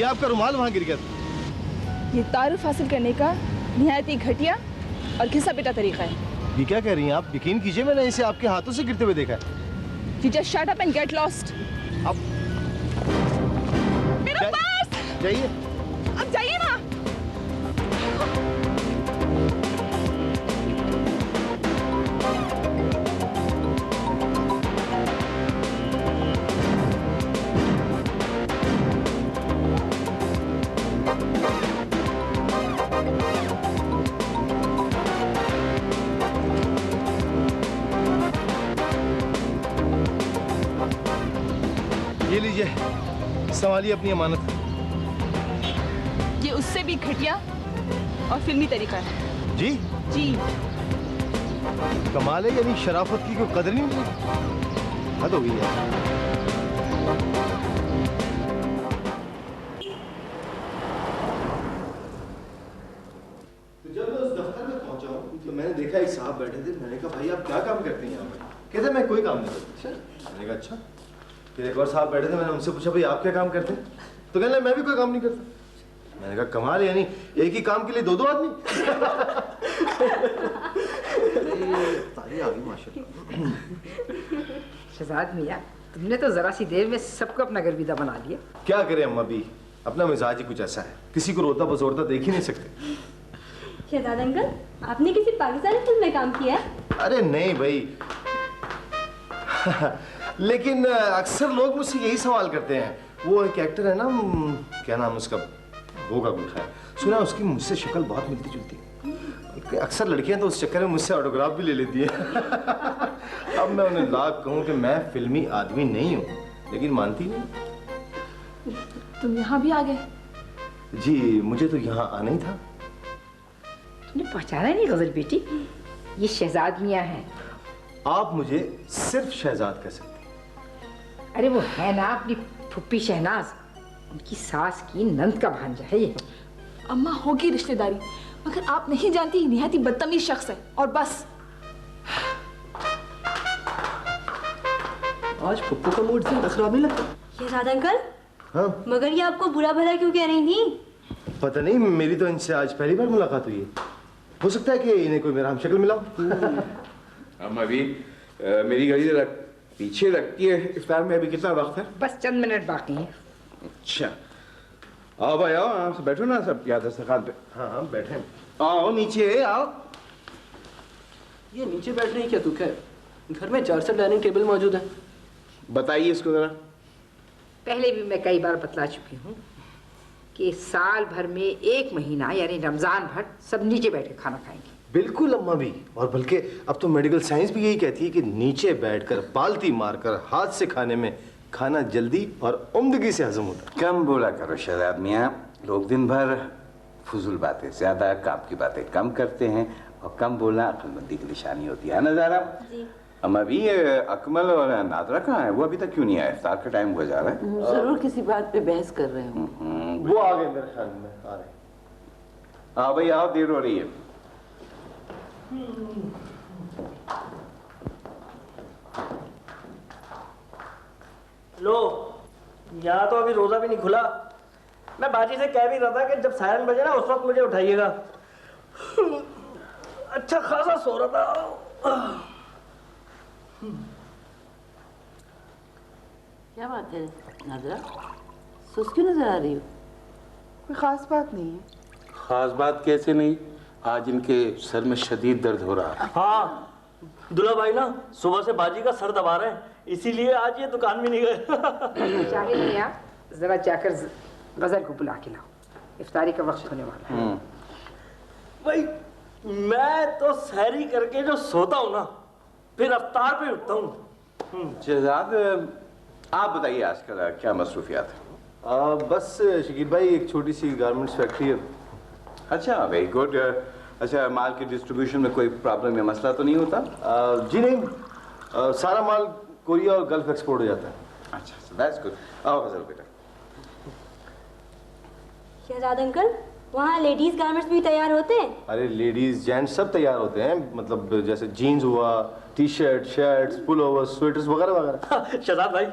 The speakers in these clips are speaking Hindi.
आपका रुमाल वहाँ गिर गया था। ये तारुफ हासिल करने का निहायत ही घटिया और घिसा पिटा तरीका है। ये क्या कह रही हैं आप? यकीन कीजिए मैंने इसे आपके हाथों से गिरते हुए देखा है। You just shut up and get lost. अब मेरा पर्स! जाइए। अब जाइए ना। ये लीजिए, संभालिए अपनी अमानत। ये उससे भी घटिया और फिल्मी तरीका है। जी जी। कमाल है, यानी शराफत की कोई कदर नहीं होती। हद हो गई है। तो जब मैं उस दफ्तर में पहुंचा हूं तो मैंने देखा एक साहब बैठे थे। मैंने कहा भाई आप क्या काम करते हैं यहाँ पर? कहते मैं कोई काम नहीं करता। मैंने कहा अच्छा। फिर एक और साहब बैठे थे, मैंने उनसे पूछा भाई आप क्या काम करते हैं? तो कहने मैं भी कोई काम नहीं करता। मैंने कहा कमाल है, यानी एक ही काम के लिए दो आदमी। ताली आ गई माशाल्लाह। शहजाद मियां, तुमने तो जरा सी देर में सबको अपना गर्विदा बना लिया। क्या करें अम्मा भी, अपना मिजाज ही कुछ ऐसा है, किसी को रोता बजोरता देख ही नहीं सकते। शहजाद अंकल, आपने किसी पाकिस्तानी फिल्म में काम किया है? अरे नहीं भाई। लेकिन अक्सर लोग मुझसे यही सवाल करते हैं। वो एक एक्टर है ना, क्या नाम उसका, होगा कोई खैर, सुना उसकी मुझसे शक्ल बहुत मिलती जुलती है। अक्सर लड़कियां तो उस चक्कर में मुझसे ऑटोग्राफ भी ले लेती हैं। अब मैं उन्हें लाख कहूं कि मैं फिल्मी आदमी नहीं हूं, लेकिन मानती नहीं। तुम यहाँ भी आ गए? जी मुझे तो यहाँ आना ही था। तुमने पहचाना नहीं गजल बेटी, ये शहजाद मियां हैं। आप मुझे सिर्फ शहजाद कह सकते हैं। अरे वो है ना अपनी फुप्पी शहनाज, उनकी सास की नंद का भांजा है ये। अम्मा होगी रिश्तेदारी, मगर आप नहीं जानती निहायत ही बदतमीज शख्स है और बस। आज पप्पू का मूड ज्यादा खराब नहीं लगता। शहजाद अंकल, हाँ मगर ये आपको बुरा भला क्यों कह रही थी? पता नहीं, मेरी तो इनसे आज पहली बार मुलाकात हुई है। हो सकता है कि इन्हें कोई मेरा हमशक्ल मिला हो। अम्मा भी मेरी घड़ी जरा पीछे लगती है। इफ्तार में अभी कितना वक्त है? बस चंद मिनट बाकी हैं। अच्छा आओ भाई आओ, आप बैठो ना सब याद दस्तरखान पे। हाँ हाँ बैठे। आओ नीचे आओ। ये नीचे बैठने की क्या दुख है? घर में 4 सेट डाइनिंग टेबल मौजूद है। बताइए इसको जरा। पहले भी मैं कई बार बतला चुकी हूँ कि साल भर में 1 महीना यानी रमजान भर सब नीचे बैठ के खाना खाएंगे। बिल्कुल अम्मा भी, और बल्कि अब तो मेडिकल साइंस भी यही कहती है कि नीचे बैठकर पालती मारकर हाथ से खाने में खाना जल्दी और उम्दगी से हजम होता है। कम बोला करो शहजाद मियां, लोग दिन भर फजूल बातें ज्यादा, काम की बातें कम करते हैं, और कम बोलना अक्लमंदी की निशानी होती है ना ज़ारा? जी। अम्मा भी अकमल और नादरा कहाँ है? वो अभी तक क्यों नहीं आया? इफ्तार का टाइम हो जा रहा है। जरूर किसी बात पे बहस कर रहे हो। वो आ गए मेरे ख्याल में, आ रहे। हाँ भाई आओ, देर हो रही है। लो, यहाँ तो अभी रोजा भी नहीं खुला। मैं बाजी से कह भी रहा था कि जब सायरन बजे ना उस वक्त मुझे उठाइएगा। अच्छा खासा सो रहा था। क्या बात है नादरा, सुस्त क्यों नजर आ रही हो? कोई खास बात नहीं है। खास बात कैसे नहीं, आज इनके सर में शदीद दर्द हो रहा है। हाँ, दुल्हा भाई ना सुबह से बाजी का सर दबा रहे हैं, इसीलिए आज ये दुकान में नहीं गए। जाहिर मियां, जरा जाकर गजल को बुला के लाओ, इफ्तारी का वक्त होने वाला है। भाई मैं तो सहरी करके जो सोता हूँ ना, फिर अफ्तार पे उठता हूँ। शहजाद आप बताइए आजकल क्या मसरूफियात है? बस शकील भाई एक छोटी सी गारमेंट्स फैक्ट्री है। अच्छा वेरी गुड। अच्छा माल की डिस्ट्रीब्यूशन में कोई प्रॉब्लम या मसला तो नहीं होता? जी नहीं, सारा माल कोरिया और गल्फ एक्सपोर्ट हो जाता है। अच्छा दैट्स गुड। आओ गजल बेटा। शहजाद अंकल, वहाँ लेडीज गारमेंट्स भी तैयार होते हैं? अरे लेडीज जेंट्स सब तैयार होते हैं, मतलब जैसे जीन्स हुआ, टी शर्ट, शर्ट्स, पुल स्वेटर्स वगैरह वगैरह। शहजाद भाई,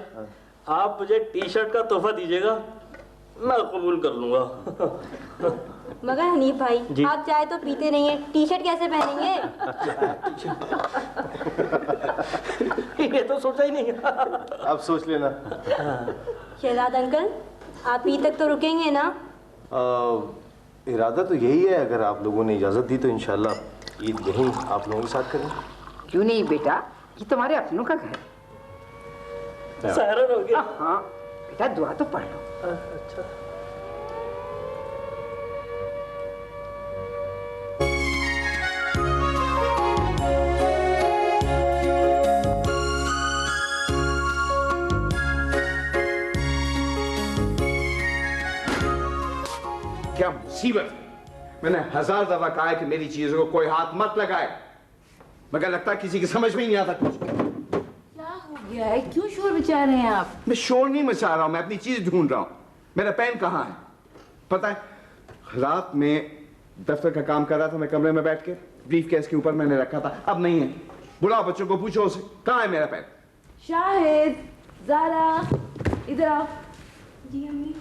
आप मुझे टी शर्ट का तोहफा दीजिएगा। मैं कबूल कर लूंगा। मगर हनीफ भाई जी। आप चाय तो पीते नहीं है, टी शर्ट कैसे पहनेंगे? ये तो सोचा ही नहीं। आप सोच लेना। शहजाद अंकल आप ईद तक तो रुकेंगे ना? इरादा तो यही है, अगर आप लोगों ने इजाज़त दी तो इंशाल्लाह ईद यहीं आप लोगों के साथ करेंगे। क्यों नहीं बेटा, ये तुम्हारे अपनों का घर है। सहरन हो गया। हाँ बेटा, दुआ तो पढ़ लो। अच्छा। क्या मुसीबत है। मैंने 1000 दफा कहा है कि मेरी चीजों को कोई हाथ मत लगाए, मगर लगता है किसी की समझ में ही नहीं आता कुछ। क्या हो गया है, क्यों शोर मचा रहे हैं आप? मैं शोर नहीं मचा रहा हूं, मैं अपनी चीज ढूंढ रहा हूं। मेरा पेन कहाँ है पता है? रात में दफ्तर का काम कर रहा था मैं कमरे में बैठ के, ब्रीफ केस के ऊपर मैंने रखा था, अब नहीं है। बुलाओ बच्चों को, पूछो उसे कहाँ है मेरा पेन। शाहिद, ज़ारा, इधर आओ। जी अम्मी।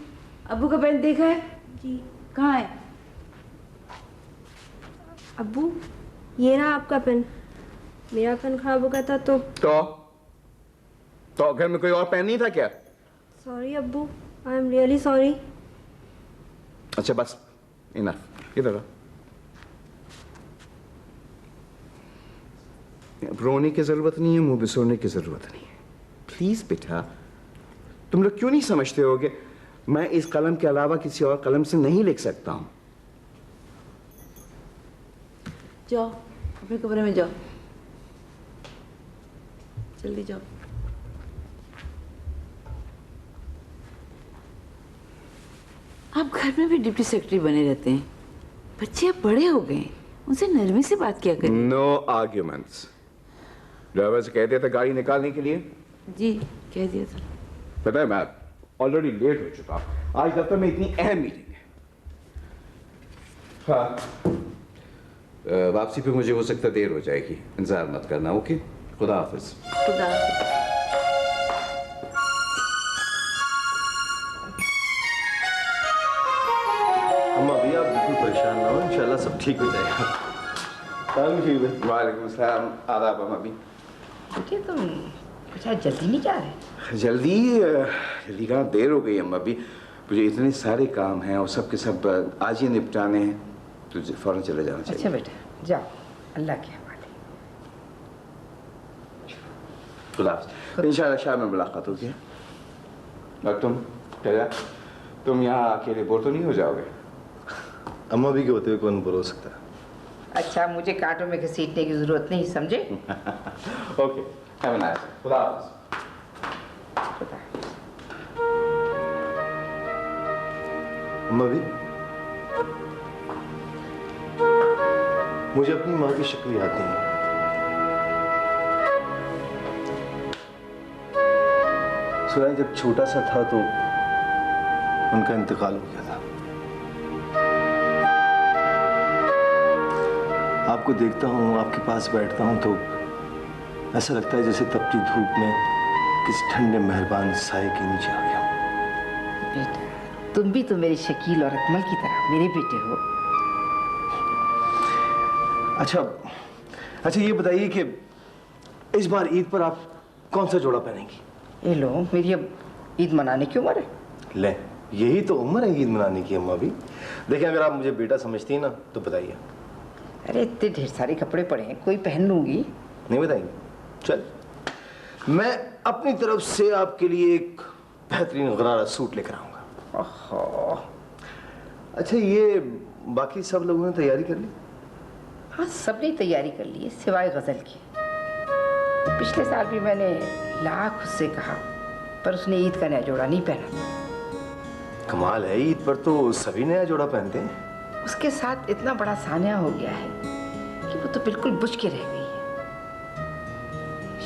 अब्बू का पेन देखा है? जी। कहाँ है? अब्बू ये रहा आपका पेन, मेरा पेन खराब हो गया था तो घर में कोई और पेन नहीं था क्या? सॉरी अब्बू, आई एम रियली सॉरी। अच्छा बस, इनफ। इधर आओ। अब रोने की जरूरत नहीं है, मुंह बिसोरने की जरूरत नहीं है। प्लीज बेटा, तुम लोग क्यों नहीं समझते हो कि मैं इस कलम के अलावा किसी और कलम से नहीं लिख सकता हूं? जाओ अपने कमरे में जाओ, जल्दी जाओ। आप घर में भी डिप्टी सेक्रेटरी बने रहते हैं। बच्चे अब बड़े हो गए, उनसे नरमी से बात किया करें। No arguments. ड्राइवर से कह दिया था गाड़ी निकालने के लिए। जी कह दिया था। पता है मैं ऑलरेडी लेट हो चुका हूं। आज दफ्तर में इतनी अहम मीटिंग है। हाँ, वापसी पे मुझे हो सकता देर हो जाएगी, इंतजार मत करना। ओके, खुदा हाफिज। खुदा हाफिज। अम्मा भैया आप बिल्कुल परेशान ना हो, इंशाल्लाह सब ठीक हो जाएगा। वालेकुम सलाम, आदाब अम्मा भी। बेटे तुम कुछ आज जल्दी नहीं जा रहे? जल्दी कहाँ, देर हो गई अम्मा भी। मुझे इतने सारे काम हैं और सब के सब आज ही निपटाने हैं, तो फौरन चले जाना चाहिए। अच्छा बेटा जाओ, अल्लाह के हवाले। खुदा हाफिज। इंशाल्लाह शाम में मुलाकात होगी। और तुम क्या, तुम यहाँ अकेले बोर तो नहीं हो जाओगे? अम्मा भी के होते हुए कौन बोल हो सकता है। अच्छा मुझे कांटों में घसीटने की जरूरत नहीं, समझे? Okay, have a nice day. खुदा हाफिज। खुदा। अम्मा भी, मुझे अपनी माँ की शक्ल याद नहीं है। सुना जब छोटा सा था तो उनका इंतकाल हो गया था। आपको देखता हूँ, आपके पास बैठता हूँ तो ऐसा लगता है जैसे तपती धूप में किसी ठंडे मेहरबान साए के नीचे आ गया हूँ। बेटा तुम भी तो मेरी शकील और अकमल की तरह मेरे बेटे हो। अच्छा ये बताइए कि इस बार ईद पर आप कौन सा जोड़ा पहनेंगी? ये लो, मेरी अब ईद मनाने की उम्र है। ले, यही तो उम्र है ईद मनाने की अम्मा भी। देखिए अगर आप मुझे बेटा समझती हैं ना तो बताइए। अरे इतने ढेर सारे कपड़े पड़े हैं, कोई पहन लूंगी। नहीं बताएंगे? चल, मैं अपनी तरफ से आपके लिए एक बेहतरीन गरारा सूट लेकर आऊंगा। ओहो। अच्छा ये बाकी सब लोगों ने तैयारी कर ली? हाँ सबने तैयारी कर ली है सिवाय गजल की। पिछले साल भी मैंने लाख उससे कहा पर उसने ईद का नया जोड़ा नहीं पहना। कमाल है, ईद पर तो सभी नया जोड़ा पहनते हैं। उसके साथ इतना बड़ा सानिया हो गया है कि वो तो बिल्कुल बुझ के रह गई है।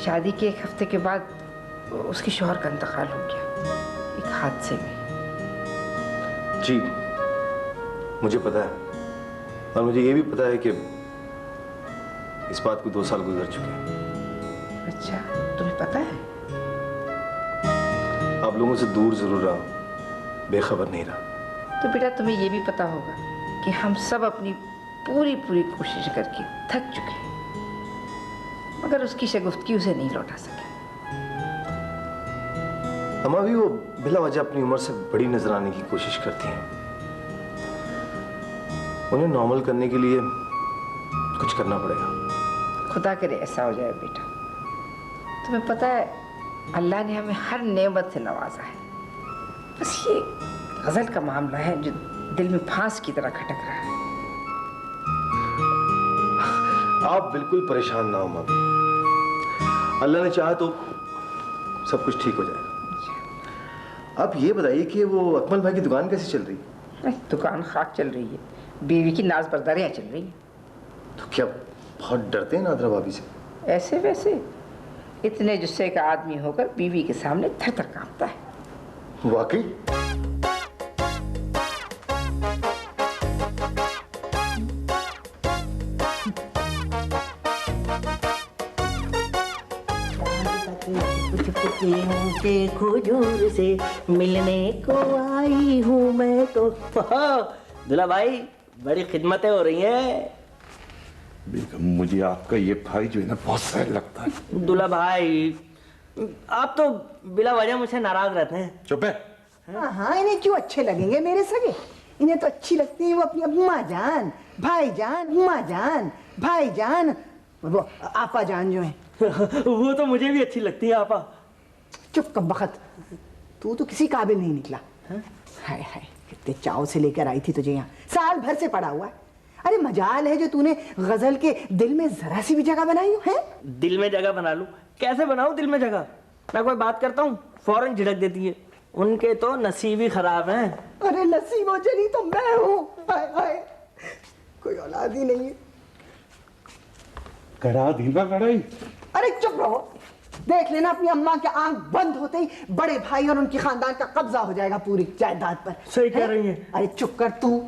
शादी के एक हफ्ते के बाद उसके शौहर का इंतकाल हो गया एक हादसे में। जी मुझे पता है, और मुझे ये भी पता है कि इस बात को 2 साल गुजर चुके हैं। अच्छा तुम्हें पता है? आप लोगों से दूर जरूर रहा, बेखबर नहीं रहा। तो बेटा तुम्हें ये भी पता होगा कि हम सब अपनी पूरी कोशिश करके थक चुके हैं, मगर उसकी शगुफ्तगी उसे नहीं लौटा सके। अम्मा भी वो बिला वजह अपनी उम्र से बड़ी नजर आने की कोशिश करती हैं। उन्हें नॉर्मल करने के लिए कुछ करना पड़ेगा। खुदा करे ऐसा हो जाए बेटा। तुम्हें पता है अल्लाह ने हमें हर नेमत से नवाजा है, बस ये गजल का मामला है जो दिल में फांस की तरह खटक रहा है। आप बिल्कुल परेशान ना हो मम्मी, अल्लाह ने चाहा तो सब कुछ ठीक हो जाएगा। आप ये बताइए कि वो अकमल भाई की दुकान कैसे चल रही है? दुकान खाक चल रही है, बीवी की नाज बर्दारियां चल रही हैं। तो क्या बहुत डरते हैं नादरा भाभी से? ऐसे वैसे इतने जुस्से का आदमी होकर बीवी के सामने थर थर कांपता है। वाकई? देखो जोर से मिलने को आई हूँ मैं तो। दूल्हा भाई बड़ी खिदमतें हो रही हैं। बेगम मुझे आपका ये भाई जो है ना बहुत सही लगता है। दूल्हा भाई आप तो बिला वजह मुझसे नाराज रहते हैं। चुप है। हाँ, इन्हें क्यों अच्छे लगेंगे मेरे सगे? इन्हें तो अच्छी लगती है वो अपनी अम्मा जान, भाई जान, अम्मा जान, भाई जान, वो आपा जान जो है। वो तो मुझे भी अच्छी लगती है आपा। चुप कब बखत, तू तो किसी काबिल नहीं निकला। हाय हाय, कितने चाव से लेकर आई थी तुझे यहाँ, साल भर से पड़ा हुआ है। अरे मजाल है जो तूने गजल के दिल में जरा सी भी जगह बनाई हो। है दिल में जगह बना लूं? कैसे बनाऊं दिल में जगह? मैं कोई बात करता हूँ फौरन झिड़क देती है। उनके तो नसीब ही खराब हैं। अरे नसीब हो जनी तो मैं हूँ। हाय हाय, कोई औलाद ही नहीं है। करा धीमा कड़ाई। अरे चुप रहो, देख लेना अपनी अम्मा के आंख बंद होते ही बड़े भाई और उनकी खानदान का कब्जा हो जाएगा पूरी जायदाद पर। सही कह रही है। अरे चुप कर तू।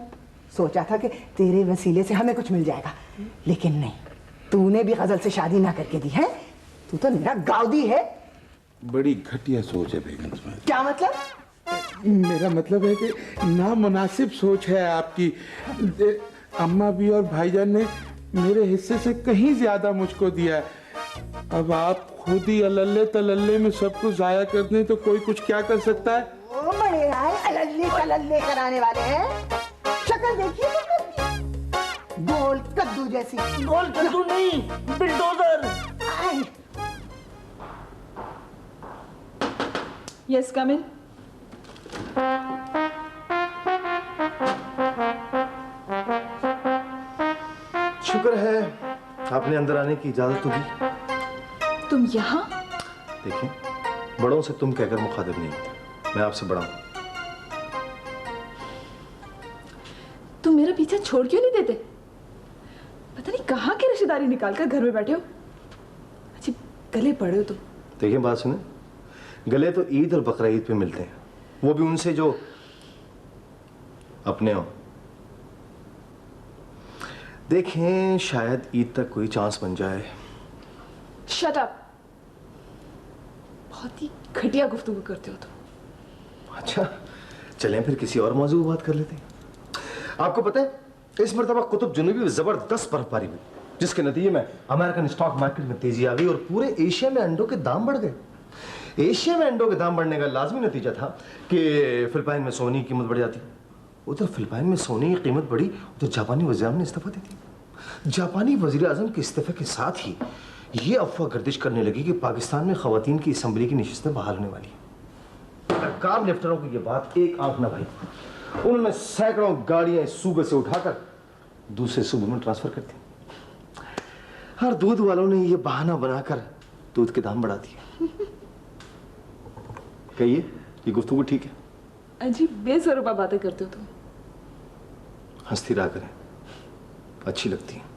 सोचा था कि तेरे वसीले से हमें कुछ मिल जाएगा, लेकिन नहीं, तूने भी गजल से शादी ना करके दी है। तू तो मेरा गाउदी है। बड़ी घटिया सोच है बेगम तुम्हारी। क्या मतलब? मेरा मतलब है कि नामुनासिब सोच है आपकी। अम्मा भी और भाईजान ने मेरे हिस्से से कहीं ज्यादा मुझको दिया है। अब आप खुद ही अल्ले तलल्ले में सब कुछ जाया कर दें तो कोई कुछ क्या कर सकता है? ओ बड़े आए अलल्ले कलल्ले कराने वाले हैं। शक्ल देखिए गोल कद्दू जैसी। गोल कद्दू नहीं, बिल्डोजर। यस कम इन। शुक्र है आपने अंदर आने की इजाजत तो दी। तुम यहाँ? देखिए, बड़ों से तुम कहकर मुखातिब नहीं होते, मैं आपसे बड़ा हूं। तुम मेरा पीछा छोड़ क्यों नहीं देते? पता नहीं कहाँ की रिश्तेदारी निकालकर घर में बैठे हो। अच्छी गले पड़े हो तुम। देखिए बात सुने, गले तो ईद और बकरा ईद पे मिलते हैं, वो भी उनसे जो अपने हो। देखें शायद ईद तक कोई चांस बन जाए। Shut up. बहुत ही घटिया गुफ्तगू करते हो तुम। अच्छा चलें फिर किसी और मौजूद बात कर लेते हैं। आपको पता है इस मरतबा कुतुब जुनूबी में जबरदस्त बर्फबारी हुई, जिसके नतीजे में अमेरिकन स्टॉक मार्केट में तेजी आ गई और पूरे एशिया में अंडों के दाम बढ़ गए। एशिया में अंडों के दाम बढ़ने का लाजमी नतीजा था कि फिलिपाइन में सोने की कीमत बढ़ जाती। उधर फिलिपाइन में सोने की कीमत बढ़ी, उधर जापानी वज़ीर-ए-आज़म ने इस्तीफा दे दिया। जापानी वज़ीर-ए-आज़म के इस्तीफे के साथ ही ये अफवाह गर्दिश करने लगी कि पाकिस्तान में खवातीन की असम्बली की नशिस्तें बहाल होने वाली हैं। सरकार लेफ्टनरों को ये बात एक आंख न भाई, उन्होंने सैकड़ों गाड़ियां इस सूबे से उठाकर दूसरे सूबे में ट्रांसफर कर दी। हर दूध वालों ने ये बहाना बनाकर दूध के दाम बढ़ा दिए। कहिए ये गुफ्तगू ठीक है? अजीब बेसरुपा बातें करते हो तुम। हंसती रहा करें, अच्छी लगती है।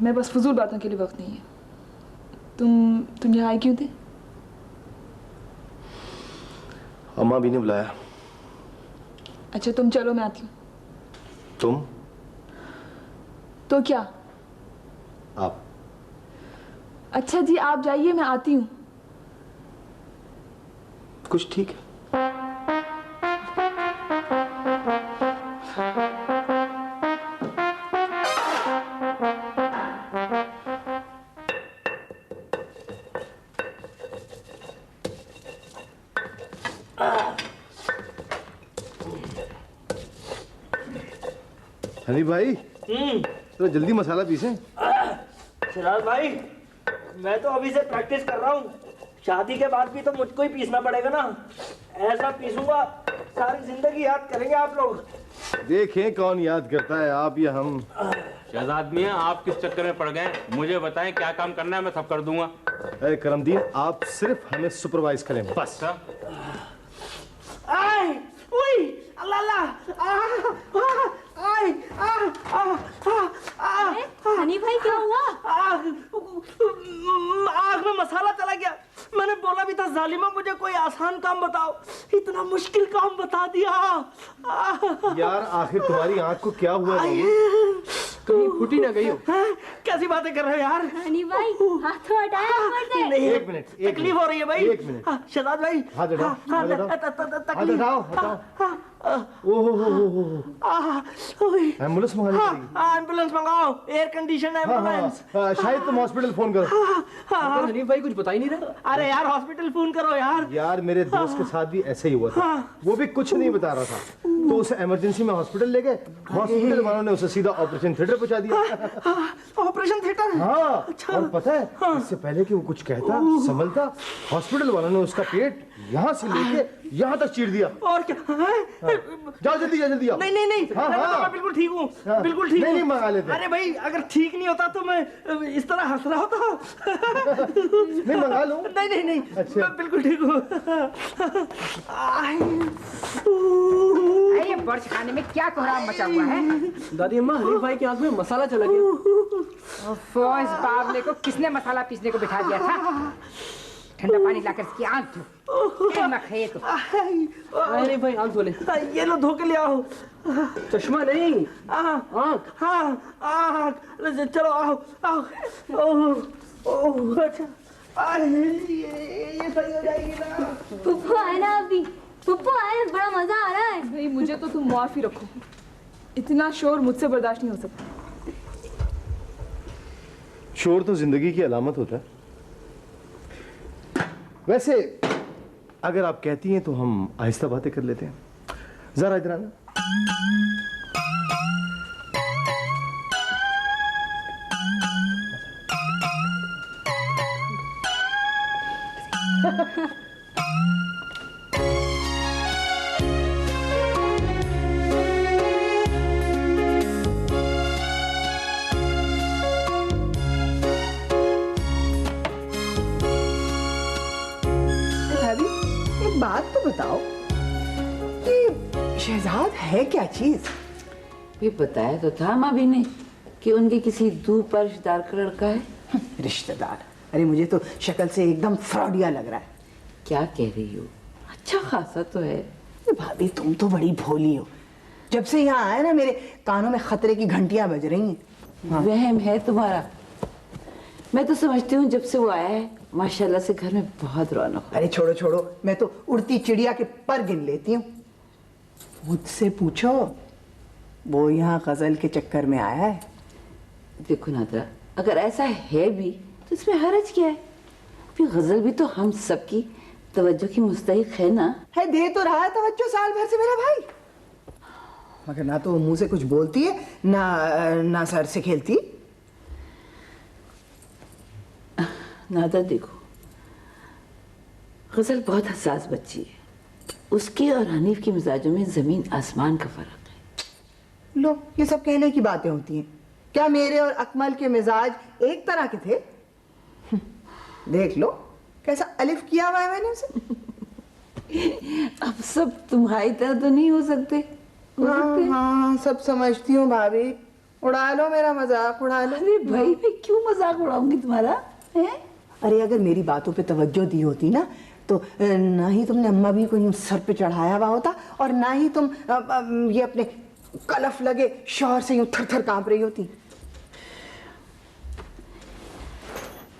मैं बस फजूल बातों के लिए वक्त नहीं है। तुम यहाँ आए क्यों थे? अम्मा भी ने बुलाया। अच्छा तुम चलो, मैं आती हूँ। तुम? तो क्या? आप? अच्छा जी आप जाइए, मैं आती हूँ। कुछ ठीक है। हनी भाई तो जल्दी मसाला पीसें। सिराज भाई, मैं तो अभी से प्रैक्टिस कर रहा हूँ। शादी के बाद भी तो मुझको ही पीसना पड़ेगा ना। ऐसा पीसूंगा सारी जिंदगी याद करेंगे आप लोग। देखें कौन याद करता है, आप या हम। शहजाद मियां, आप किस चक्कर में पड़ गए? मुझे बताएं क्या काम करना है, मैं सब कर दूंगा। अरे करमदीन, आप सिर्फ हमें सुपरवाइज करें बस। आय, उई, अल्लाह अल्लाह, आय, हनी भाई क्या हुआ? आग में मसाला चला गया। मैंने बोला भी था जालिमा मुझे कोई आसान काम बताओ, इतना मुश्किल काम बता दिया। यार आखिर तुम्हारी आंख को क्या हुआ? कहीं फूटी ना गई हो? कैसी बातें कर रहे हो यार? हनी भाई हाथ तो हटाया। नहीं, एक मिनट, तकलीफ हो रही है भाई। एक मिनट। शहजाद भाई, हाथ हटाओ, हाथ हटाओ, हाथ हटाओ, हटाओ। एम्बुलेंस मंगानी पड़ेगी। एम्बुलेंस मंगाओ, एयर कंडीशन एम्बुलेंस। शायद तुम हॉस्पिटल फोन करो। हनीफ भाई कुछ बता ही नहीं रहा। अरे यार हॉस्पिटल फोन करो यार। यार मेरे दोस्त के साथ भी ऐसे ही हुआ था, वो भी कुछ नहीं बता रहा था, तो उसे इमरजेंसी में हॉस्पिटल ले गए। हॉस्पिटल वालों ने उसे सीधा ऑपरेशन थिएटर पहुंचा दिया। Operation theatre? हाँ। और पता है, इससे पहले कि वो कुछ कहता संभलता, हॉस्पिटल वालों ने उसका पेट यहाँ से लेके यहाँ तक चीर दिया। और क्या? जाओ जल्दी जाओ, जल्दी आओ। नहीं नहीं नहीं, हाँ, हाँ। मैं बिल्कुल ठीक हूँ, हाँ। बिल्कुल ठीक हूँ। नहीं मंगा लेते। अरे भाई अगर ठीक नहीं होता तो मैं इस तरह हंस रहा होता। नहीं मंगा लो। नहीं नहीं नहीं, अच्छा। मैं बिल्कुल ठीक हूँ। अरे बर्च खाने में क्या कोहराम मचा हुआ है? दादी अम्मा, हनीफ भाई की आंख में मसाला चला गया। फौज बाबले को किसने मसाला पीसने को बिठा दिया था? ठंडा पानी लाकर इसकी आंख धो। मखे तो। अरे भाई आंख धो ले। ये लो धो के ले आओ। चश्मा नहीं, आंख। हाँ आंख। चलो आओ आओ। ओह अच्छा, ये सही हो जाएगी ना। पुप्पू आए ना अभी, पुप्पू आए, बड़ा मजा आ रहा है। भाई मुझे तो तुम माफी रखो, इतना शोर मुझसे बर्दाश्त नहीं हो सकता। शोर तो जिंदगी की अलामत होता है। वैसे अगर आप कहती हैं तो हम आहिस्ता बातें कर लेते हैं। जरा इधर आना। एक बात तो बताओ कि शहजाद है क्या चीज? भी बताया तो था मावी ने कि उनके किसी दूर पर रिश्तेदार का लड़का है। रिश्तेदार? अरे मुझे तो शक्ल से एकदम फ्रॉडिया लग रहा है। क्या कह रही हो? अच्छा खासा तो है। भाभी तुम तो बड़ी भोली हो। जब से यहाँ आया ना मेरे कानों में खतरे की घंटियां बज रही हैं। वहम है तुम्हारा। मैं तो समझती हूँ जब से वो आया है माशाल्लाह से घर में बहुत रौनक है। अरे छोड़ो छोड़ो, मैं तो उड़ती चिड़िया के पर गिन लेती हूँ। मुझसे पूछो, वो यहाँ गजल के चक्कर में आया है? देखो नादरा, अगर ऐसा है भी तो इसमें हर्ज क्या है? फिर गजल भी तो हम सबकी तवज्जो की मुस्तहिक है ना। है, दे तो रहा है तवज्जो साल भर से मेरा भाई, मगर ना तो मुंह से कुछ बोलती है ना सर से खेलती। नादरा देखो, गजल बहुत हसास बच्ची है। उसके और हनीफ के मिजाजों में जमीन आसमान का फर्क है। लो, ये सब कहने की बातें होती हैं। क्या मेरे और अकमल के मिजाज एक तरह के थे? देख लो कैसा अलिफ किया हुआ है मैंने उसे। अब सब तुम्हारी तरह तो नहीं हो सकते। हाँ, सब समझती हूँ भाभी। उड़ा लो मेरा मजाक, उड़ा लो। अरे भाई, मैं क्यों मजाक उड़ाऊंगी तुम्हारा? है? अरे अगर मेरी बातों पे तवज्जो दी होती ना तो ना ही तुमने अम्मा भी को यूं सर पे चढ़ाया हुआ होता और ना ही तुम ये अपने कलफ लगे शौहर से यूं थर थर कांप रही होती।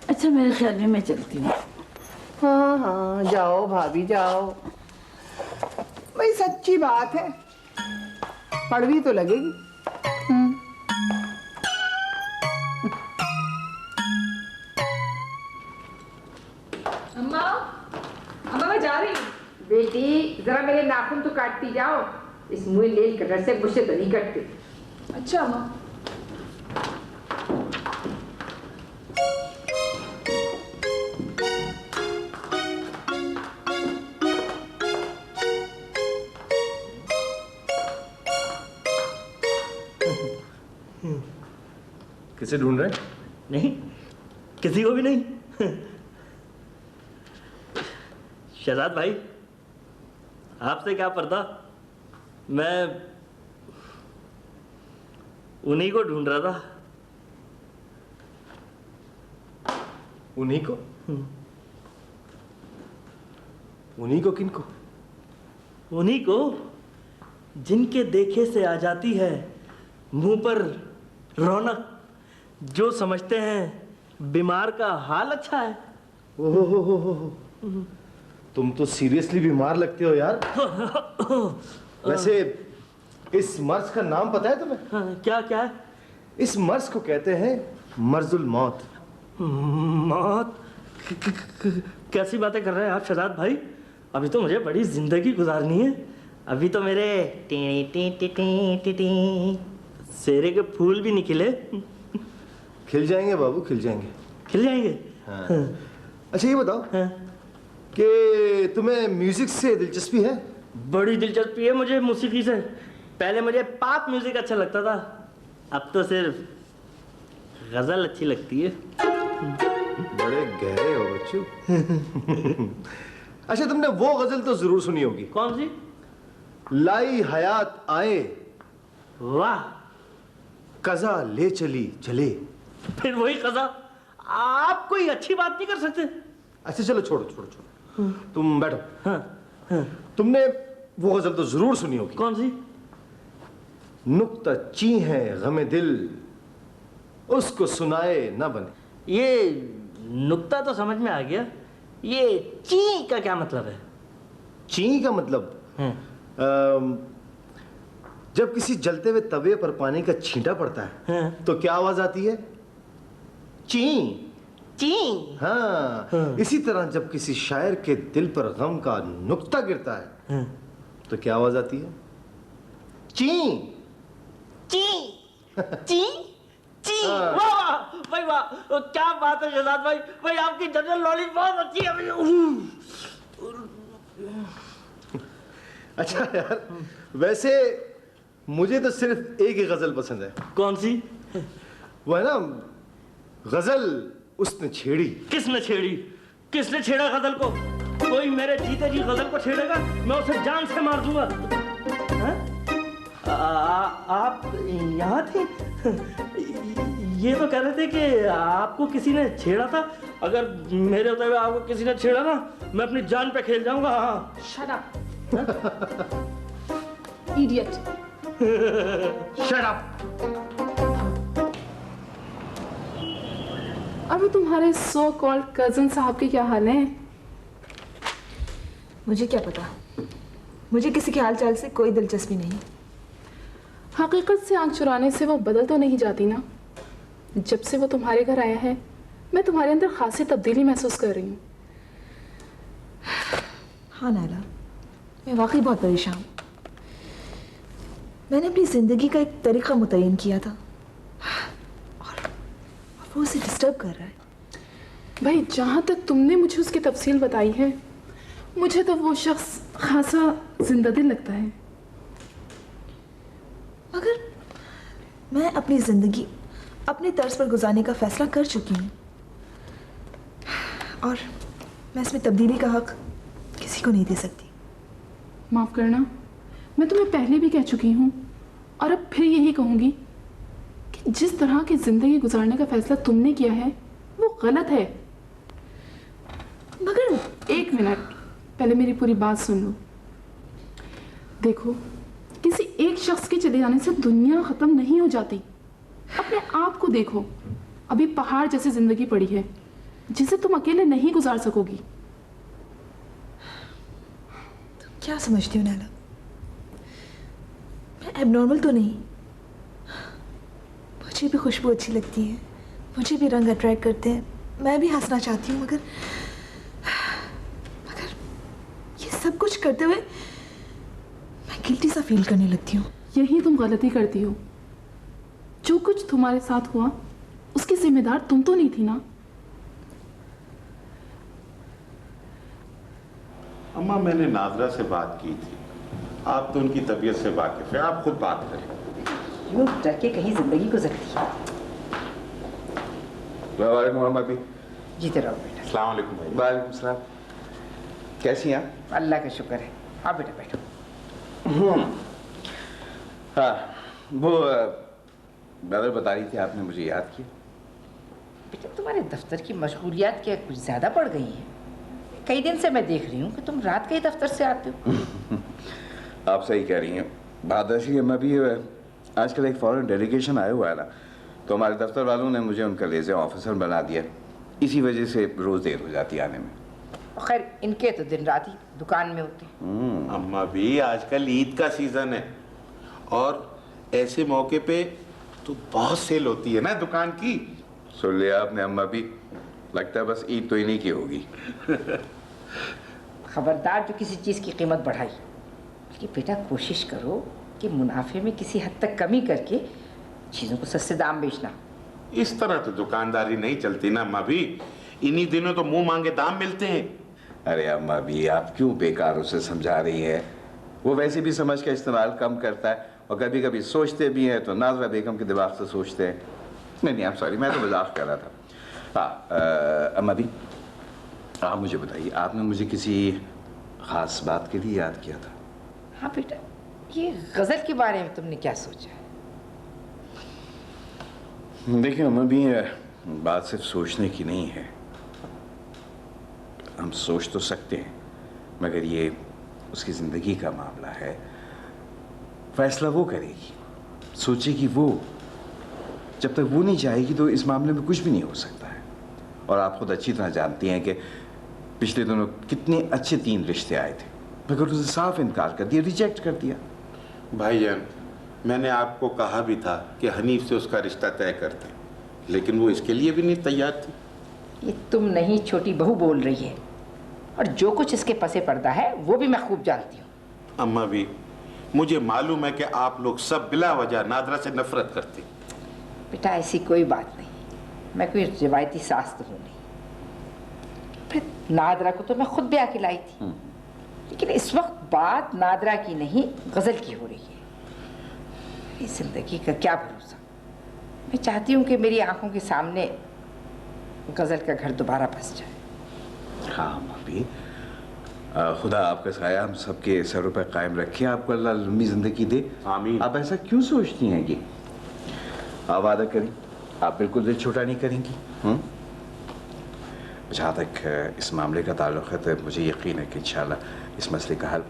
अच्छा मेरे ख्याल में मैं चलती हूँ। हाँ हाँ, जाओ भाभी जाओ। भाई सच्ची बात है, कड़वी तो लगेगी। अम्मा, अम्मा मैं जा रही हूँ। बेटी जरा मेरे नाखून तो काटती जाओ, इस मुँह लेल कटर से मुझसे तो नहीं कटते। अच्छा अम्मा। किसे ढूंढ रहे हैं? नहीं, किसी को भी नहीं। शहजाद भाई, आपसे क्या पर्दा, मैं उन्हीं को ढूंढ रहा था। उन्हीं को? उन्हीं को किनको? उन्हीं को जिनके देखे से आ जाती है मुंह पर रौनक, जो समझते हैं बीमार का हाल अच्छा है। ओहो, तुम तो सीरियसली बीमार लगते हो यार। वैसे इस मर्ज का नाम पता है तुम्हें? क्या क्या है? इस मर्ज को कहते हैं मर्जुल मौत। मौत? कैसी बातें कर रहे हैं आप शहजाद भाई? अभी तो मुझे बड़ी जिंदगी गुजारनी है। अभी तो मेरे टी टी टी टी टी टी सेरे के फूल भी नहीं खिले। खिल जाएंगे बाबू, खिल जाएंगे। खिल जाएंगे? हाँ। अच्छा ये बताओ कि तुम्हें म्यूजिक से दिलचस्पी है? बड़ी दिलचस्पी है मुझे मौसीकी से। पहले मुझे पॉप म्यूजिक अच्छा लगता था, अब तो सिर्फ गजल अच्छी लगती है। बड़े गहरे हो बच्चों। अच्छा तुमने वो गजल तो जरूर सुनी होगी। कौन सी? लाई हयात आए, वाह, कजा ले चली चले। फिर वही कजा। आप कोई अच्छी बात नहीं कर सकते? अच्छा चलो छोड़ो छोड़ो छोड़ो, तुम बैठो। तुमने वो गजल तो जरूर सुनी होगी। कौन सी? नुक्ता ची है गमे दिल, उसको सुनाए न बने। ये नुक्ता तो समझ में आ गया, ये ची का क्या मतलब है? ची का मतलब जब किसी जलते हुए तवे पर पानी का छींटा पड़ता है तो क्या आवाज आती है? ची ची। हाँ, इसी तरह जब किसी शायर के दिल पर गम का नुक्ता गिरता है तो क्या आवाज आती है? ची ची ची ची। वाह वाह भाई वाह, क्या बात है शहजाद भाई। भाई आपकी जनरल नॉलेज बहुत अच्छी है। अच्छा यार, वैसे मुझे तो सिर्फ एक ही गजल पसंद है। कौन सी? वो है ना गजल उसने छेड़ी। किसने छेड़ी? किसने छेड़ा गजल को? कोई मेरे जीते जी गजल को छेड़ेगा, मैं उसे जान से मार दूंगा। आप यहाँ थे? ये तो कह रहे थे कि आपको किसी ने छेड़ा था। अगर मेरे होते हुए आपको किसी ने छेड़ा ना, मैं अपनी जान पे खेल जाऊंगा। हाँ। Shut up. Idiot. Shut up. अभी तुम्हारे सो कॉल्ड कजन साहब के क्या हाल हैं? मुझे क्या पता, मुझे किसी के हाल चाल से कोई दिलचस्पी नहीं। हकीकत से आंख चुराने से वो बदल तो नहीं जाती ना। जब से वो तुम्हारे घर आया है, मैं तुम्हारे अंदर खासी तब्दीली महसूस कर रही हूँ। हाँ नाला, मैं वाकई बहुत परेशान हूँ। मैंने अपनी ज़िंदगी का एक तरीका मुतय्यन किया था और वो उसे डिस्टर्ब कर रहा है। भाई जहाँ तक तुमने मुझे उसकी तफसील बताई है, मुझे तो वो शख्स खासा जिंदादिल लगता है। मगर मैं अपनी ज़िंदगी अपने तर्ज पर गुजारने का फ़ैसला कर चुकी हूँ और मैं इसमें तब्दीली का हक किसी को नहीं दे सकती। माफ़ करना, मैं तुम्हें पहले भी कह चुकी हूँ और अब फिर यही कहूँगी कि जिस तरह की ज़िंदगी गुजारने का फ़ैसला तुमने किया है वो गलत है। मगर एक मिनट, पहले मेरी पूरी बात सुन लो। देखो, किसी एक शख्स के चले जाने से दुनिया ख़त्म नहीं हो जाती। अपने आप को देखो, अभी पहाड़ जैसी ज़िंदगी पड़ी है जिसे तुम अकेले नहीं गुजार सकोगी। तुम क्या समझती हो नाला? एबनॉर्मल तो नहीं। मुझे भी खुशबू अच्छी लगती है, मुझे भी रंग अट्रैक्ट करते हैं, मैं भी हंसना चाहती हूँ, मगर ये सब कुछ करते हुए मैं गिल्टी सा फील करने लगती हूँ। यही तुम गलती करती हो। जो कुछ तुम्हारे साथ हुआ उसकी जिम्मेदार तुम तो नहीं थी ना। अम्मा, मैंने नाजरा से बात की थी, आप तो उनकी तबीयत से वाकिफ है, आप खुद बात करें। यूं डर के कहीं जिंदगी गुजरती है। वालेकुम अम्मा भी। जीते रहो बेटा। अस्सलाम वालेकुम भाई। वालेकुम सलाम। कैसी हैं आप? अल्लाह का शुक्र है। आप बेटा बैठो। हाँ, वो ब्रदर बता रही थी आपने मुझे याद किया। बेटा तुम्हारे दफ्तर की मशगूलियात क्या कुछ ज़्यादा बढ़ गई हैं? कई दिन से मैं देख रही हूँ कि तुम रात के ही दफ्तर से आते हो। आप सही कह रही हैं। बात ऐसी है, मैं भी आजकल एक फॉरेन डेलीगेशन आया हुआ है ना, तो हमारे दफ्तर वालों ने मुझे उनका लेज़र ऑफिसर बना दिया। इसी वजह से रोज़ देर हो जाती है आने में। खैर इनके तो दिन रात ही दुकान में होते हैं। अम्मा भी, आजकल ईद का सीजन है और ऐसे मौके पे तो बहुत सेल होती है ना दुकान की। सुन लिया आपने अम्मा भी, लगता है बस ईद तो इन्हीं की होगी। खबरदार जो किसी चीज़ की कीमत बढ़ाई, बल्कि बेटा कोशिश करो कि मुनाफे में किसी हद तक कमी करके चीज़ों को सस्ते दाम बेचना। इस तरह तो दुकानदारी नहीं चलती ना अम्मा भी, इन्हीं दिनों तो मुंह मांगे दाम मिलते हैं। अरे अम्मा भी, आप क्यों बेकार उसे समझा रही है? वो वैसे भी समझ का इस्तेमाल कम करता है और कभी कभी सोचते भी हैं तो नाज़रा बेगम के दिमाग से सोचते हैं। नहीं, आप सॉरी, मैं तो मजाक कर रहा था। हाँ अम्मा भी, आप मुझे बताइए, आपने मुझे किसी ख़ास बात के लिए याद किया था? हाँ बेटा, ये गज़ल के बारे में तुमने क्या सोचा? देखिए अम्मा भी, बात सिर्फ सोचने की नहीं है। हम सोच तो सकते हैं, मगर ये उसकी ज़िंदगी का मामला है, फैसला वो करेगी, सोचेगी वो। जब तक वो नहीं चाहेगी तो इस मामले में कुछ भी नहीं हो सकता है। और आप खुद अच्छी तरह जानती हैं कि पिछले दिनों कितने अच्छे 3 रिश्ते आए थे, मगर उसने साफ इनकार कर दिया, रिजेक्ट कर दिया। भाईजान, मैंने आपको कहा भी था कि हनीफ से उसका रिश्ता तय करते, लेकिन वो इसके लिए भी नहीं तैयार थी। ये तुम नहीं, छोटी बहू बोल रही है, और जो कुछ इसके पसे पर्दा है वो भी मैं खूब जानती हूँ। अम्मा भी, मुझे मालूम है कि आप लोग सब बिला वजह नादरा से नफरत करते। बेटा ऐसी कोई बात नहीं, मैं कोई रिवायती सास तो हूँ नहीं। फिर नादरा को तो मैं खुद ब्याह के लाई थी, लेकिन इस वक्त बात नादरा की नहीं गज़ल की हो रही है। मेरी जिंदगी का क्या भरोसा। मैं चाहती हूँ कि मेरी आंखों के सामने गज़ल का घर दोबारा बस जाए। हाँ भाभी, खुदा आपका साया हम सबके सरों पर कायम रखे, आपको अल्लाह लंबी जिंदगी दे। आमीन। आप ऐसा क्यों सोचती हैं कि आप वादा करें, आप बिल्कुल दिल छोटा नहीं करेंगी? जहाँ तक इस मामले का ताल्लुक़ है तो मुझे यकीन है कि इंशाल्लाह इस मसले का हल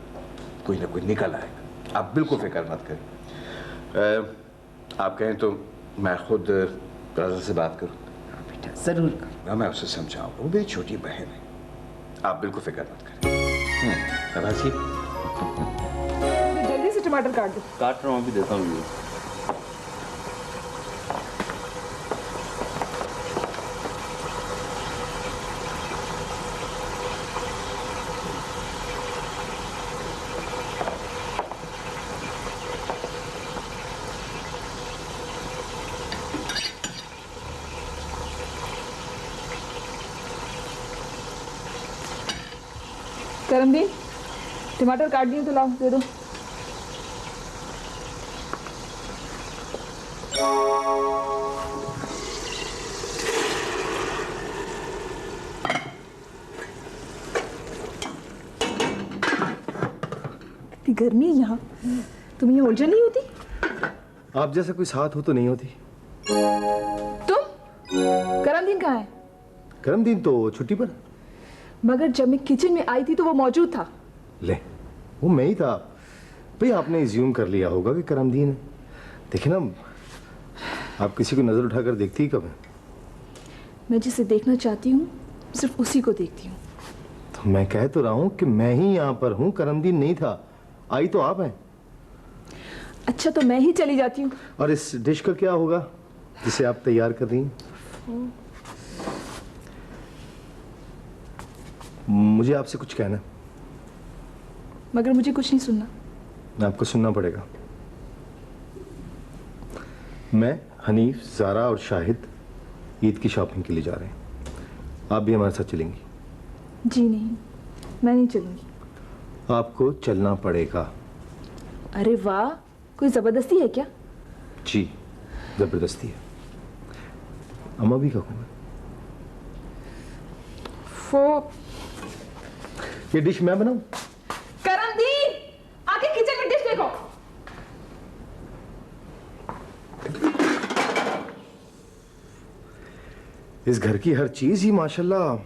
कोई ना कोई निकल आएगा। आप बिल्कुल फिक्र मत करें। आप कहें तो मैं खुद रज़ा से बात करूँ? बेटा ज़रूर करो। मैं उसे समझाऊँगा, वो मेरी छोटी बहन है, आप बिल्कुल फिक्र मत करें। जल्दी से टमाटर काट दो। काट रहा हूँ, अभी देता हूँ। करमदीन, टमाटर काट दिए तो लाओ, दे दो। कितनी गर्मी है यहाँ, तुम्हें ये उलझन नहीं होती? आप जैसा कोई साथ हो तो नहीं होती। तुम? करमदीन कहाँ है? करमदीन तो छुट्टी पर। मगर जब मैं किचन में आई थी तो वो मौजूद था। ले, वो मैं ही था। भाई आपने ज्यूम कर लिया होगा कि करमदीन है। देखिए ना, आप किसी को नजर उठाकर देखती ही कब है? मैं जिसे देखना चाहती हूँ सिर्फ उसी को देखती हूँ। तो मैं कह तो रहा हूँ कि मैं ही यहाँ पर हूँ, करमदीन नहीं था। आई तो आप हैं। अच्छा तो मैं ही चली जाती हूँ। और इस डिश का क्या होगा जिसे आप तैयार कर रही हैं? मुझे आपसे कुछ कहना है। मगर मुझे कुछ नहीं सुनना। आपको सुनना पड़ेगा। मैं, हनीफ, ज़ारा और शाहिद ईद की शॉपिंग के लिए जा रहे हैं। आप भी हमारे साथ चलेंगी? जी नहीं, मैं नहीं चलूंगी। आपको चलना पड़ेगा। अरे वाह, कोई जबरदस्ती है क्या? जी, जबरदस्ती है। अम्मा भी कब है? ये डिश मैं बनाऊं? करमदीन, आके किचन में डिश देखो। इस घर की हर चीज ही माशाल्लाह।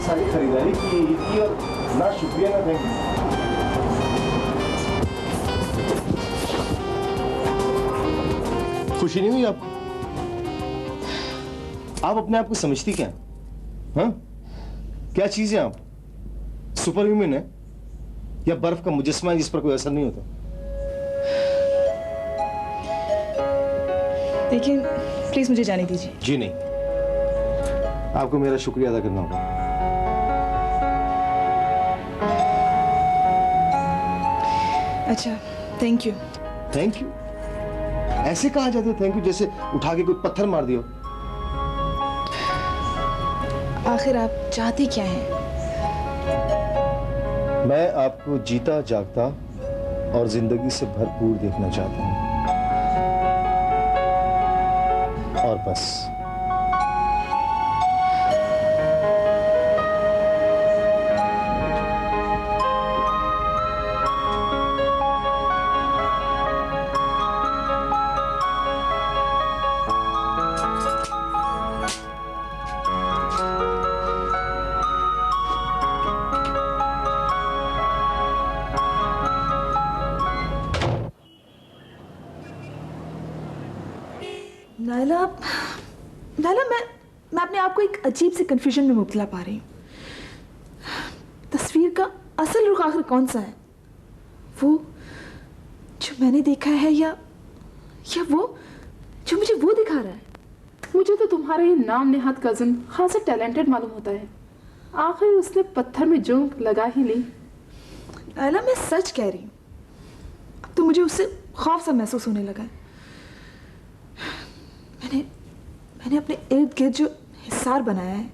सारी खरीदारी की ईद की और ना शुक्रिया ना थैंक यू। खुशी नहीं हुई आपको? आप अपने आप को समझती क्या? हाँ, क्या चीज है आप? सुपर ह्यूमन है या बर्फ का मुजस्मा है जिस पर कोई असर नहीं होता? देखिए प्लीज मुझे जाने दीजिए। जी नहीं, आपको मेरा शुक्रिया अदा करना होगा। अच्छा, थैंक यू। Thank you? ऐसे कहा जाते हो थैंक यू जैसे उठा के कोई पत्थर मार दियो। आखिर आप चाहते क्या हैं? मैं आपको जीता जागता और जिंदगी से भरपूर देखना चाहता हूं, और बस। नायला, मैं अपने आप को एक अजीब से कंफ्यूजन में मुब्तला पा रही हूँ। तस्वीर का असल रुख आखिर कौन सा है? वो जो मैंने देखा है या वो जो मुझे वो दिखा रहा है? मुझे तो तुम्हारा ये नाम नेहाद कजन खासा टैलेंटेड मालूम होता है। आखिर उसने पत्थर में जोंक लगा ही ली। नायला, मैं सच कह रही हूँ। तो मुझे उससे खौफ सा महसूस होने लगा है। मैंने अपने इर्द गिर्द जो हिसार बनाया है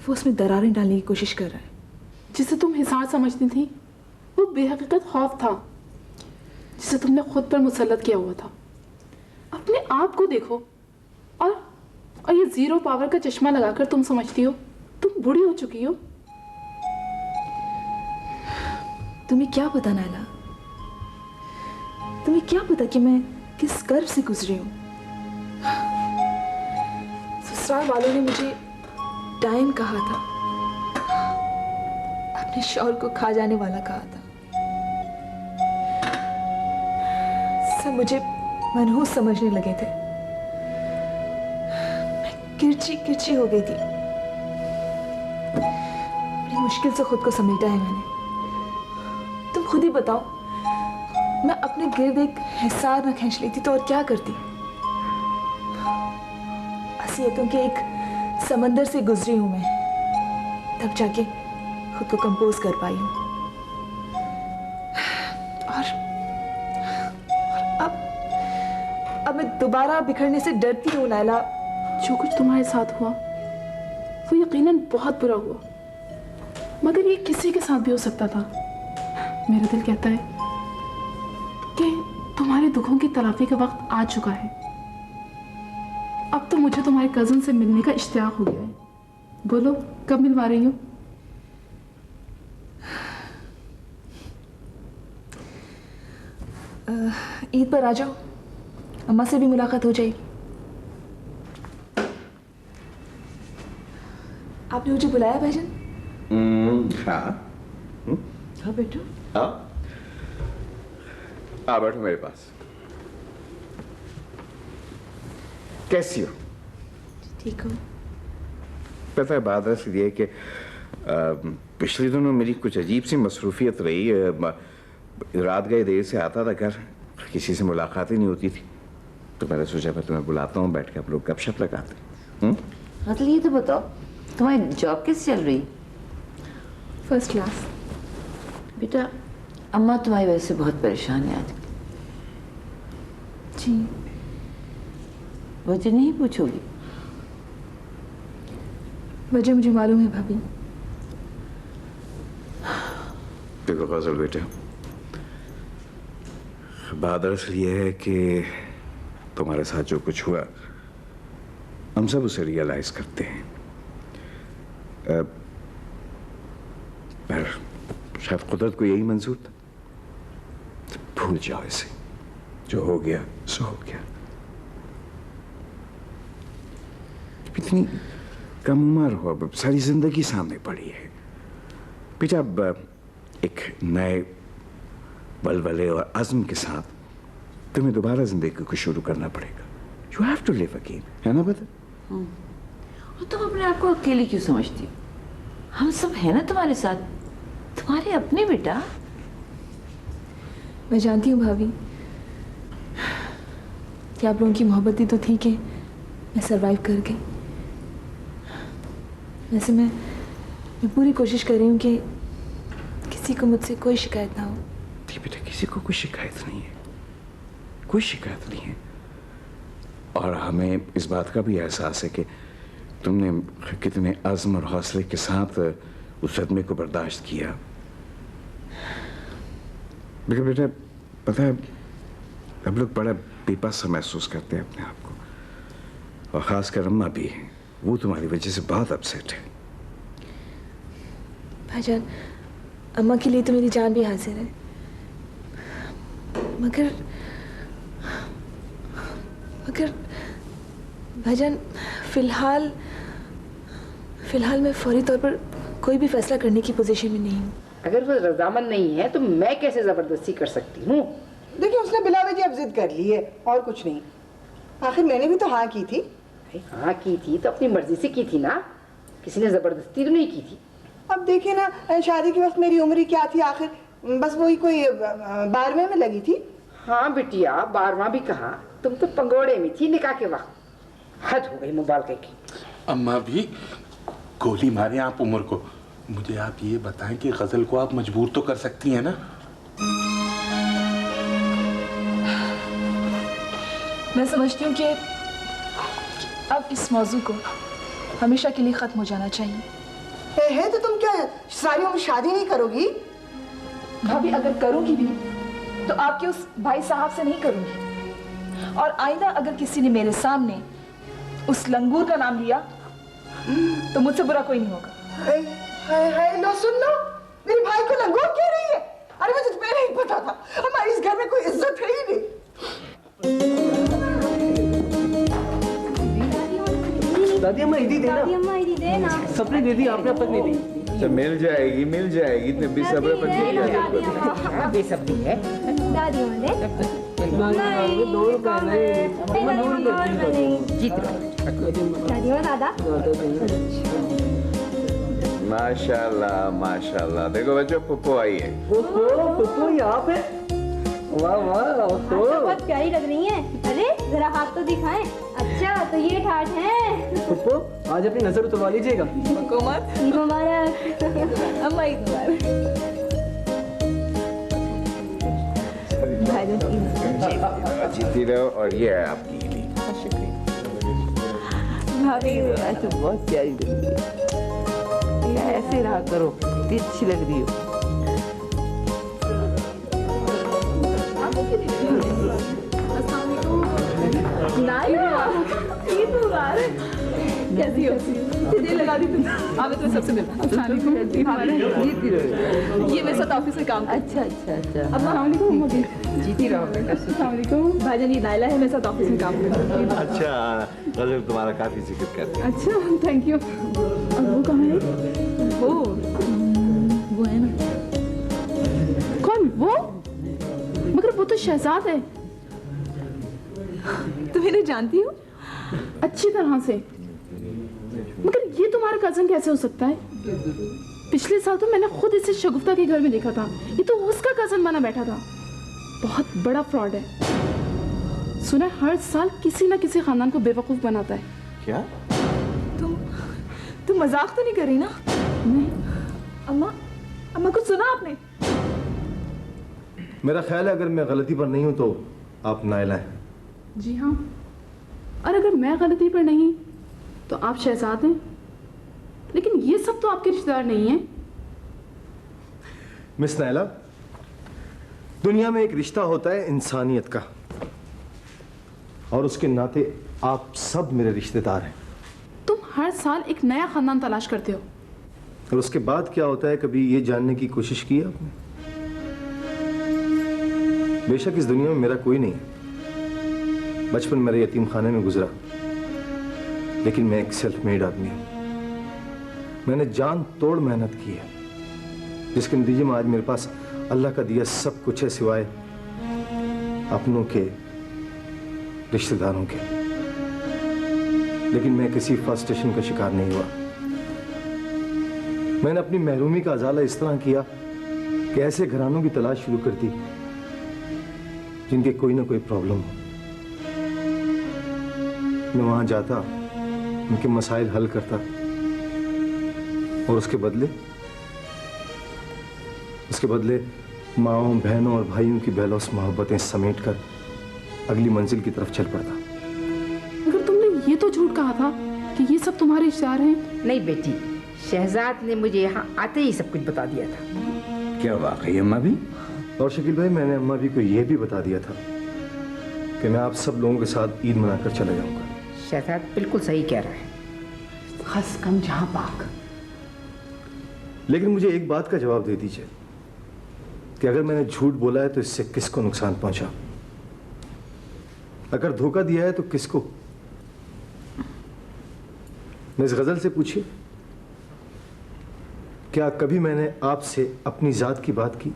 वो उसमें दरारें डालने की कोशिश कर रहा है। जिसे तुम हिसार समझती थी वो बेहकीकत खौफ था जिसे तुमने खुद पर मुसल्लत किया हुआ था। अपने आप को देखो और ये जीरो पावर का चश्मा लगाकर तुम समझती हो तुम बूढ़ी हो चुकी हो। तुम्हें क्या पता नायला, तुम्हें क्या पता कि मैं किस कर्व से गुजरी हूं। ससुराल वालों ने मुझे टाइम कहा था, अपने शौर को खा जाने वाला कहा था। सब मुझे मनहूस समझने लगे थे। मैं किरची किरची हो गई थी। बड़ी मुश्किल से खुद को समेटा है मैंने। तुम खुद ही बताओ, मैं अपने गिर्द एक हिसार न खींच लेती तो और क्या करती। असलियतों के एक समंदर से गुजरी हूं मैं, तब जाके खुद को कंपोज कर पाई हूं। और अब मैं दोबारा बिखरने से डरती हूं नायला। जो कुछ तुम्हारे साथ हुआ वो यकीनन बहुत बुरा हुआ, मगर ये किसी के साथ भी हो सकता था। मेरा दिल कहता है कि तुम्हारे दुखों की तलाफी का वक्त आ चुका है। अब तो मुझे तुम्हारे कजन से मिलने का इश्तियाक हो गया है। बोलो कब मिलवा रही हो? ईद पर आ जाओ, अम्मा से भी मुलाकात हो जाएगी। आपने मुझे बुलाया भाईजान? हाँ हाँ बेटू, आ बैठो मेरे पास। कैसी हो? ठीक हो। पता है बात ऐसी है कि पिछले दिनों मेरी कुछ अजीब सी मसरूफियत रही। रात गए देर से आता था घर, किसी से मुलाकात ही नहीं होती थी, तो मैंने सोचा मैं तुम्हें बुलाता हूँ, बैठ के आप लोग गपशप लगाते हैं। मतलब ये तो बताओ तुम्हारी जॉब कैसे चल रही? First class. बेटा अम्मा तुम्हारी वजह से बहुत परेशान है आज। जी। वजह नहीं पूछोगी? वजह मुझे मालूम है भाभी। देखो गजल बेटे, बात दरअसल ये है कि तुम्हारे साथ जो कुछ हुआ हम सब उसे रियलाइज करते हैं, पर शायद कुदरत को यही मंजूर था। भूल जाओ इसे, जो हो गया सो हो गया। इतनी कम उम्र हो, अब सारी जिंदगी सामने पड़ी है बेटा। अब एक नए बलबले और अज़्म के साथ तुम्हें दोबारा जिंदगी को शुरू करना पड़ेगा। You have to live again, है ना बता? और तुम अपने आप को अकेली क्यों समझती हो? हम सब है ना तुम्हारे साथ, तुम्हारे अपने बेटा। मैं जानती हूँ भाभी कि आप लोगों की मोहब्बत ही तो थी कि मैं सरवाइव कर गई। वैसे मैं पूरी कोशिश कर रही हूँ कि किसी को मुझसे कोई शिकायत ना हो। देखिए बेटा, किसी को कोई शिकायत नहीं है, कोई शिकायत नहीं है। और हमें इस बात का भी एहसास है कि तुमने कितने अज़्म और हौसले के साथ उस सदमे को बर्दाश्त किया। लेकिन बेटा पता है, हम लोग बड़ा बेबस सा महसूस करते हैं अपने आप को, और ख़ासकर अम्मा भी है, वो तुम्हारी वजह से बहुत अपसेट है। भाईजान, अम्मा के लिए तो मेरी जान भी हाजिर है, मगर भाईजान फिलहाल मैं फौरी तौर पर कोई भी फैसला करने की पोजीशन में नहीं हूँ। अगर वो रजामंद नहीं है तो मैं कैसे जबरदस्ती कर सकती हूँ? देखिए उसने बिला वजह अब जिद कर ली है और कुछ नहीं। आखिर मैंने भी तो हाँ की थी। हाँ की थी तो अपनी मर्जी से की थी ना, किसी ने जबरदस्ती तो नहीं की थी। अब देखिए ना, शादी के वक्त मेरी उम्र क्या थी आखिर? बस वही कोई 12वें में लगी थी। हाँ बिटिया, 12वां भी कहा, तुम तो पंगोड़े में थी निकाह के वक्त। हद हो गई मुबालके की। अम्मा भी गोली मारे आप उम्र को। मुझे आप ये बताएं कि गजल को आप मजबूर तो कर सकती हैं ना? मैं समझती हूँ कि अब इस मौजू को हमेशा के लिए ख़त्म हो जाना चाहिए। है तो तुम क्या सारी उम्र शादी नहीं करोगी? भाभी अगर करूँगी भी तो आपके उस भाई साहब से नहीं करूँगी, और आइंदा अगर किसी ने मेरे सामने उस लंगूर का नाम लिया तो मुझसे बुरा कोई नहीं होगा। लो सुन लो, मेरे भाई को लंगूर कह रही है। अरे मुझे तो पहले ही पता था, हमारे इस घर में कोई इज्जत है ही नहीं। दादी अम्मा इदी देना। दादी अम्मा इदी देना। सबने दे दी, आपने अब तक नहीं दी। तो मिल जाएगी इतने बेसब्र पर बेसब्री है। दादी अम्मा दे। दादी अम्मा दादा। माशाल्लाह माशाल्लाह। देखो बच्चों, पुप्पो आई है। पुप्पो यहाँ पे? वाह वाह, तो बहुत प्यारी लग रही है। अरे जरा हाथ तो दिखाएं। अच्छा तो ये ठाठ है। पुप्पो आज अपनी नजर उतरवा लीजिएगा। ईद मुबारक। अम्मा ईद मुबारक। जीती रहो। और ये है आपकी ईदी। भाभी तो बहुत प्यारी लग रही है, ऐसे रहा करो, इतनी अच्छी लग रही हो। कैसी हो? दिल लगा दी तुम। आप तो सबसे मिलना। ये मेरे साथ ऑफिस में काम। अच्छा अच्छा अच्छा। अस्सलाम जीती रहो बेटा। भाईजान ये नाइला है, मेरे साथ ऑफिस में काम करती है। अच्छा, गजब तुम्हारा काफी जिक्र करते हैं। अच्छा थैंक यू। और वो कहाँ है? वो है ना। कौन वो? मगर वो तो शहजाद है। तुम इन्हें जानती हो? अच्छी तरह से। मगर ये तुम्हारा कजन कैसे हो सकता है? पिछले साल तो मैंने खुद इसे शगुफ्ता के घर में देखा था। ये तो उसका कजन बना बैठा था। बहुत बड़ा फ्रॉड है। सुना है हर साल किसी ना किसी खानदान को बेवकूफ बनाता है। क्या? तुम मजाक तो नहीं कर रही ना? नहीं। अम्मा कुछ सुना आपने? मेरा ख्याल है अगर मैं गलती पर नहीं हूं तो आप नाइला हैं। जी हाँ। और अगर मैं गलती पर नहीं तो आप शहजाद हैं। लेकिन ये सब तो आपके रिश्तेदार नहीं हैं। मिस नाइला, दुनिया में एक रिश्ता होता है इंसानियत का, और उसके नाते आप सब मेरे रिश्तेदार हैं। तुम हर साल एक नया खानदान तलाश करते हो। और उसके बाद क्या होता है, कभी ये जानने की कोशिश की है आपने? बेशक इस दुनिया में मेरा कोई नहीं है। बचपन मेरे यतीम खाने में गुजरा, लेकिन मैं एक सेल्फ मेड आदमी हूं। मैंने जान तोड़ मेहनत की है, जिसके नतीजे में आज मेरे पास अल्लाह का दिया सब कुछ है, सिवाय अपनों के, रिश्तेदारों के। लेकिन मैं किसी फ्रस्ट्रेशन का शिकार नहीं हुआ। मैंने अपनी महरूमी का अजाला इस तरह किया कि ऐसे घरानों की तलाश शुरू कर दी जिनके कोई ना कोई प्रॉब्लम हो। मैं वहां जाता, उनके मसाइल हल करता, और उसके बदले माँओं, बहनों और भाइयों की बेलौस मोहब्बतें समेट कर अगली मंजिल की तरफ चल पड़ता। मगर तुमने ये तो झूठ कहा था कि ये सब तुम्हारे रिश्तेदार हैं। नहीं बेटी, शहजाद ने मुझे यहाँ आते ही सब कुछ बता दिया था। क्या वाकई अम्मा भी? और शकील भाई, मैंने अम्मा भी को यह भी बता दिया था कि मैं आप सब लोगों के साथ ईद मनाकर चला जाऊंगा। शहजाद बिल्कुल सही कह रहा है। हंस कम जहां पाक। लेकिन मुझे एक बात का जवाब दे दीजिए कि अगर मैंने झूठ बोला है तो इससे किसको नुकसान पहुंचा? अगर धोखा दिया है तो किसको? मिस गजल से पूछिए, क्या कभी मैंने आपसे अपनी जात की बात की?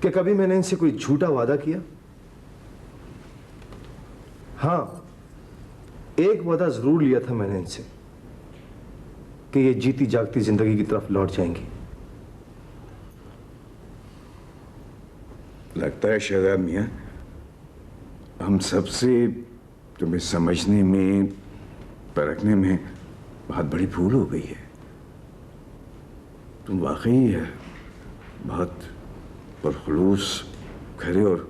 क्या कभी मैंने इनसे कोई झूठा वादा किया? हां, एक वादा जरूर लिया था मैंने इनसे कि ये जीती जागती जिंदगी की तरफ लौट जाएंगी। लगता है शहजाद मियां, हम सबसे तुम्हें समझने में, परखने में बहुत बड़ी भूल हो गई है। तुम वाकई बहुत पुरखुलूस, खरे और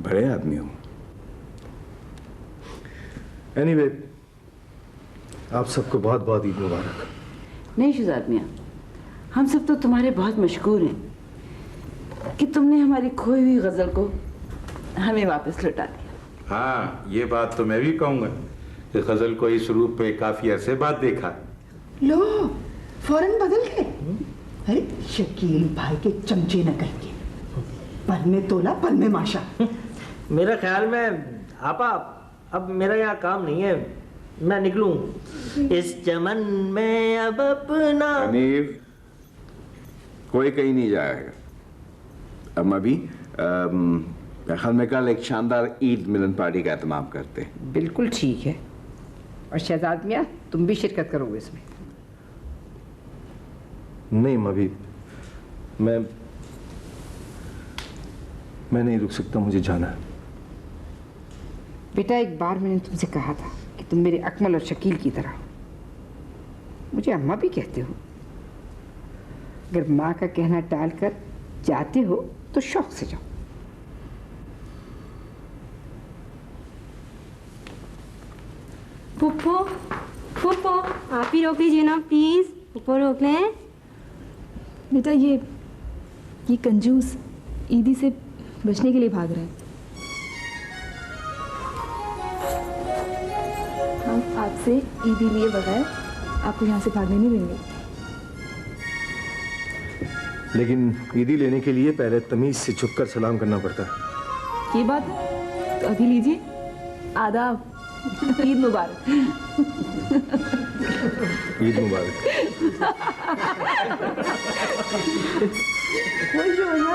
बड़े आदमी हो। एनीवे, आप सबको बहुत बहुत ईद मुबारक। नहीं शुजात मियाँ, हम सब तो तुम्हारे बहुत मशहूर हैं कि तुमने हमारी खोई हुई गजल को हमें वापस लौटा दिया। हाँ, ये बात तो मैं भी कहूँगा कि गजल को इस रूप पे काफी अरसे बाद देखा। लो, फौरन बदल गए। अरे शकील भाई के चमचे न कहेंगे, पल में तोला पल में माशा। मेरे ख्याल में आपा अब मेरा यहाँ काम नहीं है, मैं निकलूं इस चमन में अब अपना। हनीफ, कोई कहीं नहीं जाएगा। अब अभी हम कल एक शानदार ईद मिलन पार्टी का एहतमाम करते हैं। बिल्कुल ठीक है। और शहजाद मियाँ, तुम भी शिरकत करोगे इसमें? नहीं मभी, मैं नहीं रुक सकता, मुझे जाना है। बेटा, एक बार मैंने तुमसे कहा था कि तुम मेरे अकमल और शकील की तरह हो। मुझे अम्मा भी कहते हो। अगर माँ का कहना टालकर जाते हो तो शौक से जाओ। फूफो, फूफो, आप ही रोक लीजिए ना प्लीज। फूफो रोक लें। बेटा, ये कंजूस ईदी से बचने के लिए भाग रहा है। हम आपसे ईदी लिए बगैर आपको यहाँ से भागने नहीं देंगे। लेकिन ईदी लेने के लिए पहले तमीज से झुककर सलाम करना पड़ता है। ये बात है? तो अभी लीजिए। आदाब। ईद मुबारक। ईद मुबारक। खुश हो ना।